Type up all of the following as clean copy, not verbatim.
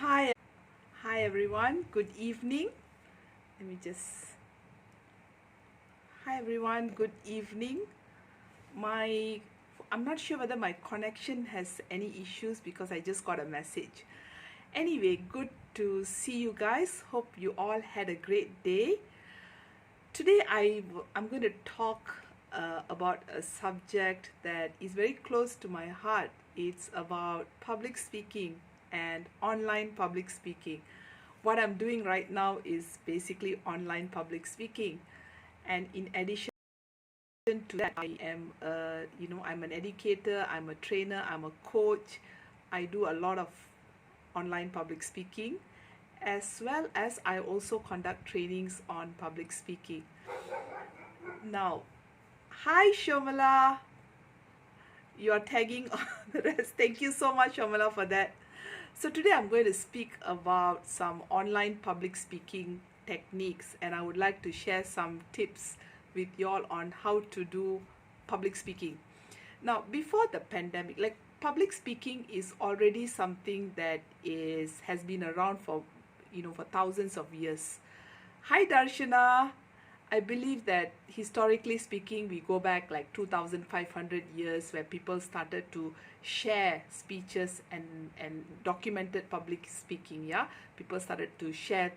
Hi, hi everyone. Good evening. Let me just. Hi everyone. Good evening. My, I'm not sure whether my connection has any issues because I just got a message. Anyway, good to see you guys. Hope you all had a great day. Today I'm going to talk about a subject that is very close to my heart. It's about public speaking and online public speaking. What I'm doing right now is basically online public speaking. And in addition to that, I'm an educator, I'm a trainer, I'm a coach. I do a lot of online public speaking, as well as I also conduct trainings on public speaking. Now, hi Shomala, you're tagging on the rest. Thank you so much, Shomala, for that. So today I'm going to speak about some online public speaking techniques, and I would like to share some tips with y'all on how to do public speaking. Now, before the pandemic, like public speaking is already something that is has been around for for thousands of years. Hi Darshana. I believe that historically speaking, we go back like 2,500 years where people started to share speeches and documented public speaking. Yeah, people started to share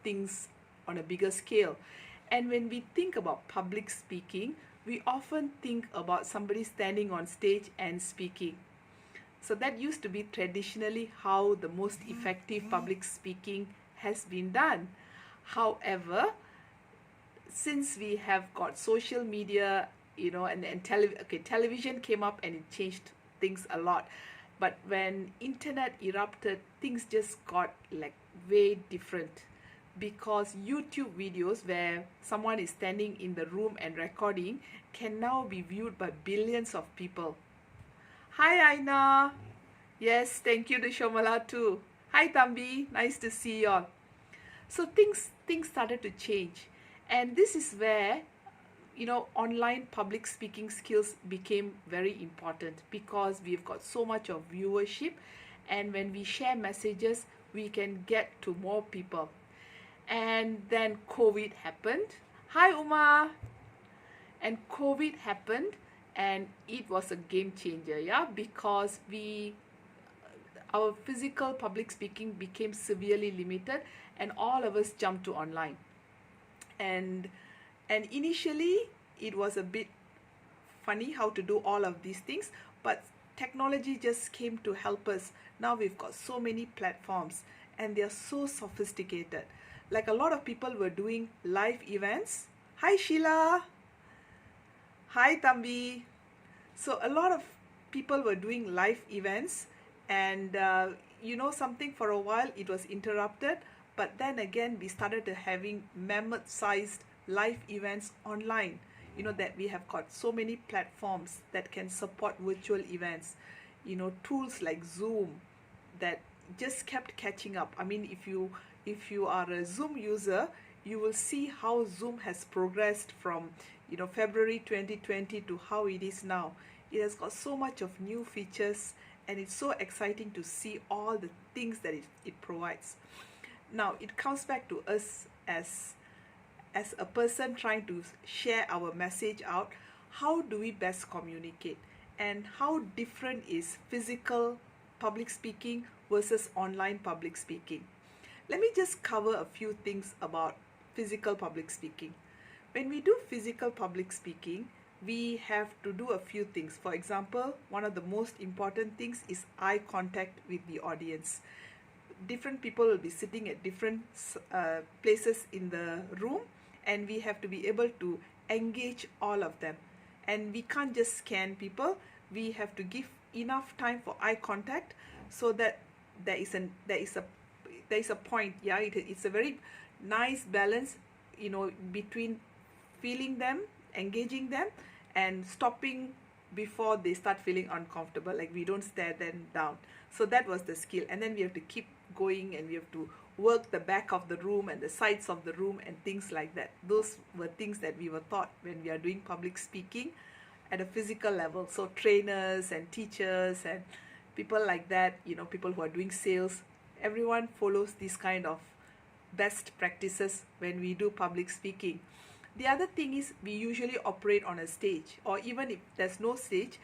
things on a bigger scale. And when we think about public speaking, we often think about somebody standing on stage and speaking. So that used to be traditionally how the most effective public speaking has been done. However, since we have got social media, television came up and it changed things a lot. But when internet erupted, things just got like way different, because YouTube videos where someone is standing in the room and recording can now be viewed by billions of people. Hi Aina. Yes, thank you to Shomala too. Hi Tambi, nice to see you all. So things started to change, and this is where online public speaking skills became very important, because we've got so much of viewership, and when we share messages we can get to more people. And then COVID happened. Hi Uma. And COVID happened, and it was a game changer, yeah, because we our physical public speaking became severely limited, and all of us jumped to online. And and initially it was a bit funny how to do all of these things, but technology just came to help us. Now we've got so many platforms, and they are so sophisticated. Like a lot of people were doing live events. Hi Sheila. Hi Tambi. So a lot of people were doing live events, and something, for a while it was interrupted, but then again we started to having mammoth sized live events online. That we have got so many platforms that can support virtual events. Tools like Zoom that just kept catching up. I mean, if you are a Zoom user, you will see how Zoom has progressed from February 2020 to how it is now. It has got so much of new features, and it's so exciting to see all the things that it provides. Now it comes back to us as a person trying to share our message out. How do we best communicate, and how different is physical public speaking versus online public speaking? Let me just cover a few things about physical public speaking. When we do physical public speaking, we have to do a few things. For example, one of the most important things is eye contact with the audience. Different people will be sitting at different places in the room, and we have to be able to engage all of them. And we can't just scan people. We have to give enough time for eye contact, so that there is a point. Yeah, it's a very nice balance, between feeling them, engaging them, and stopping before they start feeling uncomfortable. Like, we don't stare them down. So that was the skill. And then we have to keep going, and we have to work the back of the room and the sides of the room and things like that. Those were things that we were taught when we are doing public speaking at a physical level. So trainers and teachers and people like that, people who are doing sales, everyone follows this kind of best practices when we do public speaking. The other thing is we usually operate on a stage, or even if there's no stage,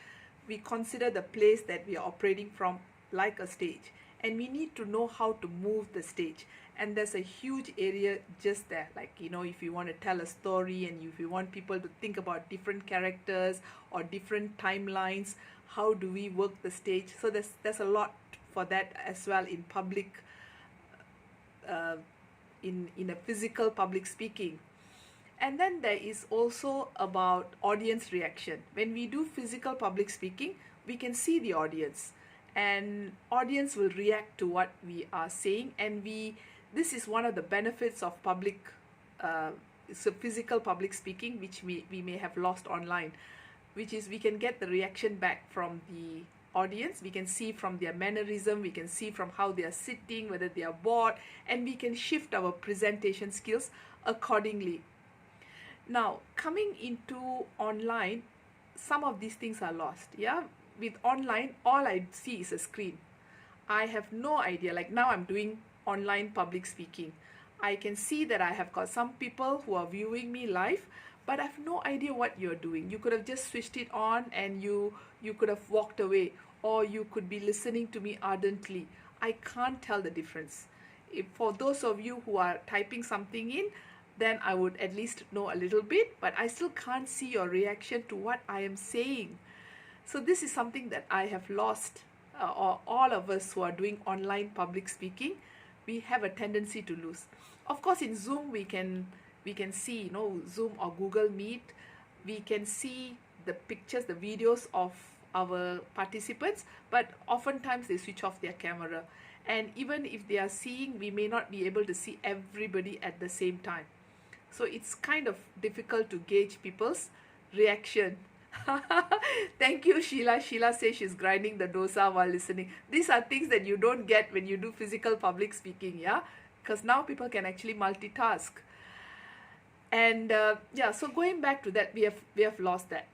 we consider the place that we are operating from like a stage, and we need to know how to move the stage. And there's a huge area just there, like, you know, if you want to tell a story and if you want people to think about different characters or different timelines, how do we work the stage? So there's a lot for that as well in public, uh, in a physical public speaking. And then there is also about audience reaction. When we do physical public speaking, we can see the audience, and audience will react to what we are saying. And this is one of the benefits of public, so physical public speaking, which we may have lost online, which is we can get the reaction back from the audience. We can see from their mannerism, we can see from how they are sitting, whether they are bored, and we can shift our presentation skills accordingly. Now, coming into online, some of these things are lost. Yeah, with online, all I see is a screen. I have no idea. Like now, I'm doing online public speaking. I can see that I have got some people who are viewing me live, but I have no idea what you're doing. You could have just switched it on and you could have walked away, or you could be listening to me ardently. I can't tell the difference. If for those of you who are typing something in, then I would at least know a little bit, but I still can't see your reaction to what I am saying. So this is something that I have lost, or all of us who are doing online public speaking, we have a tendency to lose. Of course, in Zoom we can see, you know, Zoom or Google Meet, we can see the pictures, the videos of our participants, but oftentimes they switch off their camera, and even if they are seeing, we may not be able to see everybody at the same time. So it's kind of difficult to gauge people's reaction. Thank you, Sheila. Sheila says she's grinding the dosa while listening. These are things that you don't get when you do physical public speaking, yeah? Because now people can actually multitask. And yeah, so going back to that, we have lost that.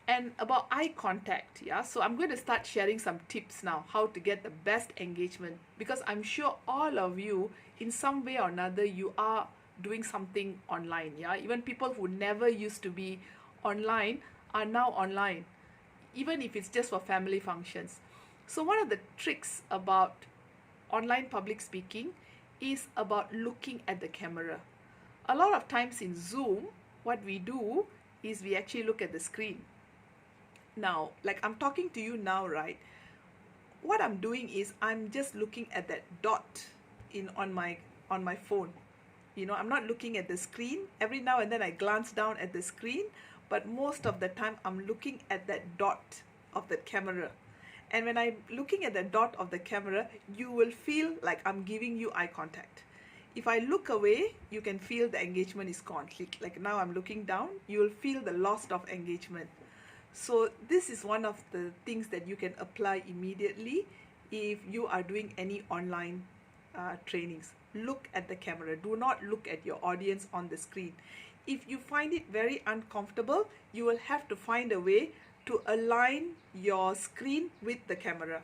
And about eye contact, yeah? So I'm going to start sharing some tips now, how to get the best engagement. Because I'm sure all of you, in some way or another, you are doing something online, yeah? Even people who never used to be online are now online, even if it's just for family functions. So one of the tricks about online public speaking is about looking at the camera. A lot of times in Zoom, what we do is we actually look at the screen. Now, like I'm talking to you now, right? What I'm doing is I'm just looking at that dot on my phone. You know, I'm not looking at the screen. Every now and then I glance down at the screen, but most of the time I'm looking at that dot of the camera. And when I'm looking at the dot of the camera, you will feel like I'm giving you eye contact. If I look away, you can feel the engagement is gone. Like now I'm looking down, you will feel the loss of engagement. So this is one of the things that you can apply immediately if you are doing any online trainings. Look at the camera. Do not look at your audience on the screen. If you find it very uncomfortable, you will have to find a way to align your screen with the camera.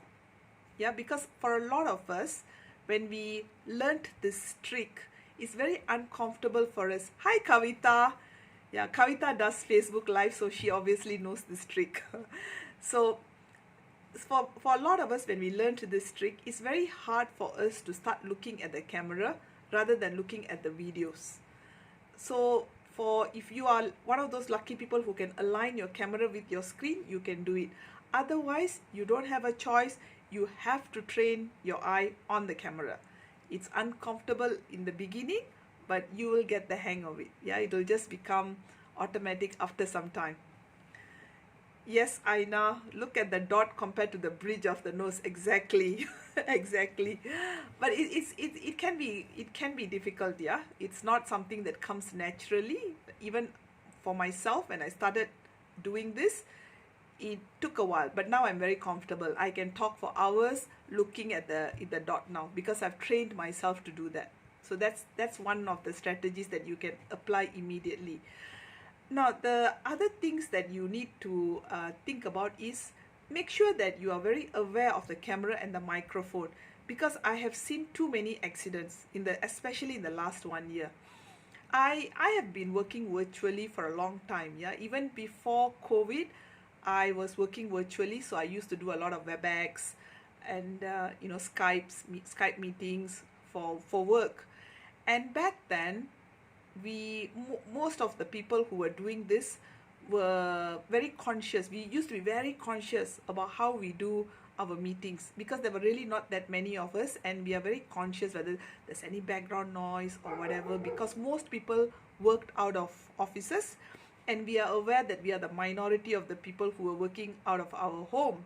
Yeah, because for a lot of us, when we learnt this trick, it's very uncomfortable for us. Hi, Kavita. Yeah, Kavita does Facebook Live, so she obviously knows this trick. So for a lot of us, when we learn this trick, it's very hard for us to start looking at the camera rather than looking at the videos. So if you are one of those lucky people who can align your camera with your screen, you can do it. Otherwise, you don't have a choice. You have to train your eye on the camera. It's uncomfortable in the beginning, but you will get the hang of it. Yeah, it will just become automatic after some time. Yes, Aina, look at the dot compared to the bridge of the nose. Exactly. Exactly. But it can be difficult, yeah. It's not something that comes naturally. Even for myself, when I started doing this, it took a while, but now I'm very comfortable. I can talk for hours looking at the dot now because I've trained myself to do that. So that's one of the strategies that you can apply immediately. Now, the other things that you need to think about is make sure that you are very aware of the camera and the microphone, because I have seen too many accidents especially in the last 1 year. I have been working virtually for a long time. Yeah, even before COVID, I was working virtually. So I used to do a lot of WebEx and Skype meetings for work. And back then, most of the people who were doing this were very conscious. We used to be very conscious about how we do our meetings, because there were really not that many of us, and we are very conscious whether there's any background noise or whatever, because most people worked out of offices, and we are aware that we are the minority of the people who are working out of our home.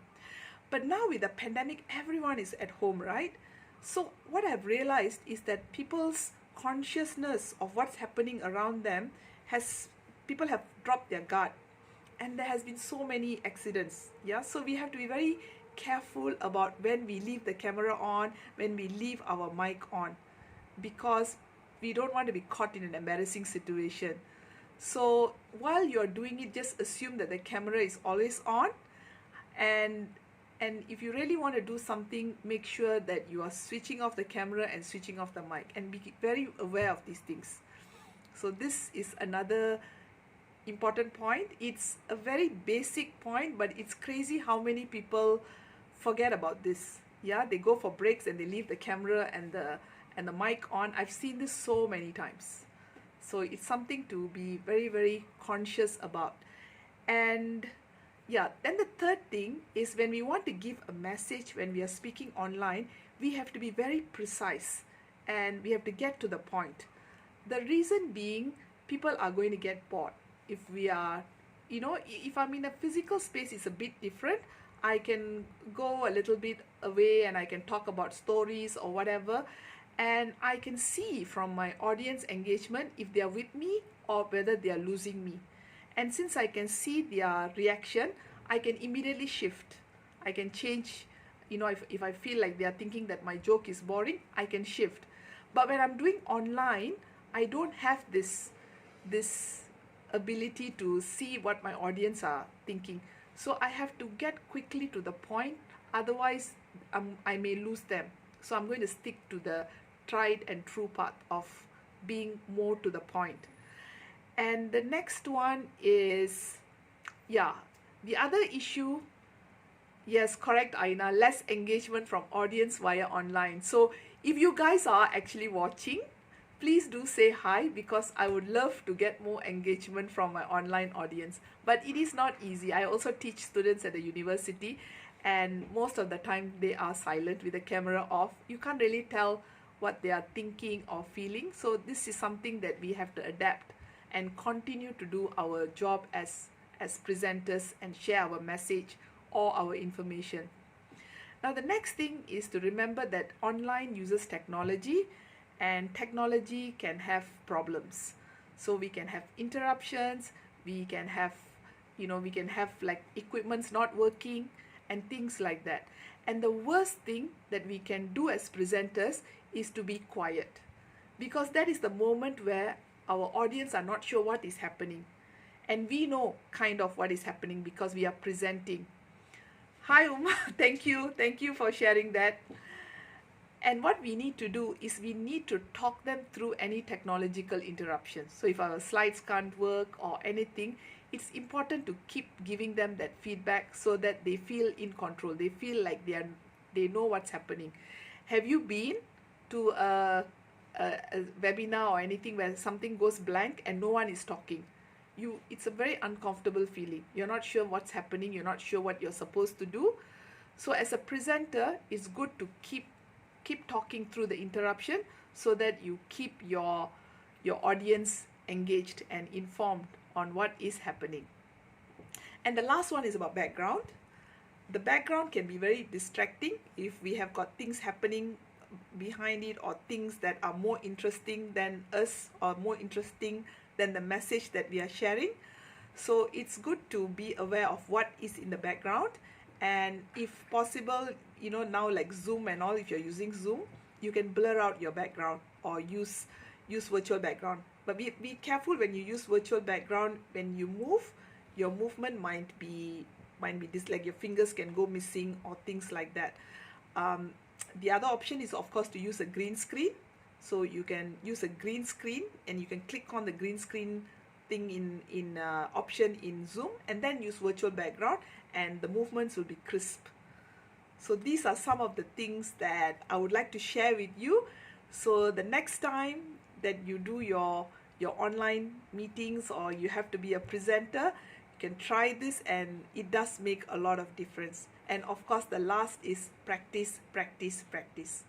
But now with the pandemic, everyone is at home, right? So what I've realized is that people's consciousness of what's happening around them has people have dropped their guard, and there has been so many accidents. Yeah, so we have to be very careful about when we leave the camera on, when we leave our mic on, because we don't want to be caught in an embarrassing situation. So while you're doing it, just assume that the camera is always on, and if you really want to do something, make sure that you are switching off the camera and switching off the mic, and be very aware of these things. So this is another important point. It's a very basic point, but it's crazy how many people forget about this. Yeah, they go for breaks and they leave the camera and the mic on. I've seen this so many times. So it's something to be very, very conscious about. And yeah, then the third thing is, when we want to give a message, when we are speaking online, we have to be very precise and we have to get to the point. The reason being, people are going to get bored. If we are, if I'm in a physical space, it's a bit different. I can go a little bit away and I can talk about stories or whatever, and I can see from my audience engagement if they are with me or whether they are losing me. And since I can see their reaction, I can immediately shift. I can change. If I feel like they are thinking that my joke is boring, I can shift. But when I'm doing online, I don't have this ability to see what my audience are thinking. So I have to get quickly to the point, otherwise I may lose them. So I'm going to stick to the tried and true path of being more to the point. And the next one is, the other issue, yes, correct, Aina, less engagement from audience via online. So if you guys are actually watching, please do say hi, because I would love to get more engagement from my online audience. But it is not easy. I also teach students at the university, and most of the time they are silent with the camera off. You can't really tell what they are thinking or feeling. So this is something that we have to adapt and continue to do our job as presenters and share our message or our information. Now the next thing is to remember that online uses technology, and technology can have problems. So we can have interruptions, we can have like equipments not working and things like that. And the worst thing that we can do as presenters is to be quiet, because that is the moment where our audience are not sure what is happening, and we know kind of what is happening because we are presenting. Hi Uma, thank you for sharing that. And what we need to do is we need to talk them through any technological interruptions. So if our slides can't work or anything, it's important to keep giving them that feedback so that they feel in control. They feel like they know what's happening. Have you been to a webinar or anything where something goes blank and no one is talking? It's a very uncomfortable feeling. You're not sure what's happening, you're not sure what you're supposed to do. So as a presenter, it's good to keep talking through the interruption so that you keep your audience engaged and informed on what is happening. And the last one is about background. The background can be very distracting if we have got things happening behind it, or things that are more interesting than us or more interesting than the message that we are sharing. So it's good to be aware of what is in the background, and if possible, now like Zoom and all, if you're using Zoom, you can blur out your background or use virtual background. But be careful when you use virtual background. When you move, your movement might be this, like your fingers can go missing or things like that. the other option is of course to use a green screen. So you can use a green screen and you can click on the green screen thing in option in Zoom, and then use virtual background, and the movements will be crisp. So these are some of the things that I would like to share with you. So the next time that you do your online meetings, or you have to be a presenter, you can try this, and it does make a lot of difference. And of course the last is practice, practice, practice.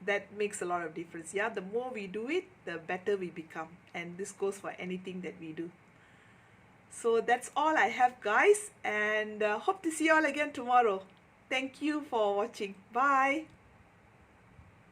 That makes a lot of difference. Yeah, the more we do it, the better we become, and this goes for anything that we do. So that's all I have, guys, and hope to see you all again tomorrow. Thank you for watching. Bye.